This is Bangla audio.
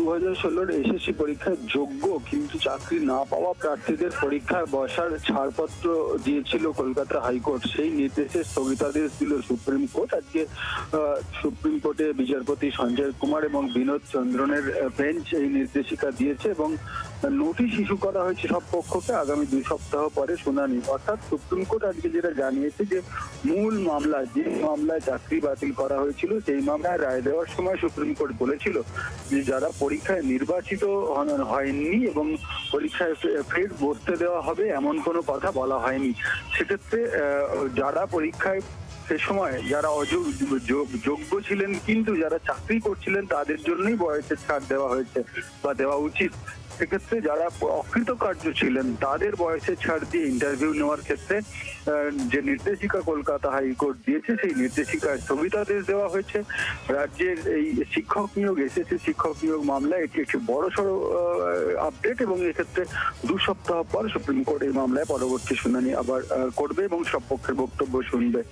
2016-র এসএসসি পরীক্ষায় যোগ্য কিন্তু চাকরি না পাওয়া প্রার্থীদের পরীক্ষায় বসার ছাড়পত্র দিয়েছিল কলকাতা হাইকোর্ট। সেই নির্দেশে স্থগিতাদেশ দিল সুপ্রিম কোর্ট। আজকে সুপ্রিম কোর্টে বিচারপতি সঞ্জয় কুমার এবং বিনোদ চন্দ্রনের বেঞ্চ এই নির্দেশিকা দিয়েছে এবং নোটিশ ইস্যু করা হয়েছে সব পক্ষকে আগামী 2 সপ্তাহ পরে শুনানি। অর্থাৎ সুপ্রিম কোর্ট আজকে যেটা জানিয়েছে যে মূল মামলা, যে মামলায় চাকরি বাতিল করা হয়েছিল, সেই মামলায় রায় দেওয়ার সময় সুপ্রিম কোর্ট বলেছিল যে যারা পরীক্ষায় নির্বাচিত হয়নি এবং পরীক্ষায় ফের বসতে দেওয়া হবে এমন কোনো কথা বলা হয়নি। সেক্ষেত্রে যারা পরীক্ষায় সে সময় যারা যোগ্য ছিলেন কিন্তু যারা চাকরি করছিলেন তাদের জন্যই বয়সের ছাড় দেওয়া হয়েছে বা দেওয়া উচিত। সেক্ষেত্রে যারা অকৃতকার্য ছিলেন তাদের বয়সের ছাড় দিয়ে ইন্টারভিউ নেওয়ার ক্ষেত্রে যে নির্দেশিকা কলকাতা হাইকোর্ট দিয়েছে সেই নির্দেশিকায় স্থগিতাদেশ দেওয়া হয়েছে। রাজ্যের এই শিক্ষক নিয়োগ, এসএসসি শিক্ষক নিয়োগ মামলা এটি একটি বড়সড় আপডেট এবং এক্ষেত্রে 2 সপ্তাহ পর সুপ্রিম কোর্ট এই মামলায় পরবর্তী শুনানি আবার করবে এবং সব পক্ষের বক্তব্য শুনবে।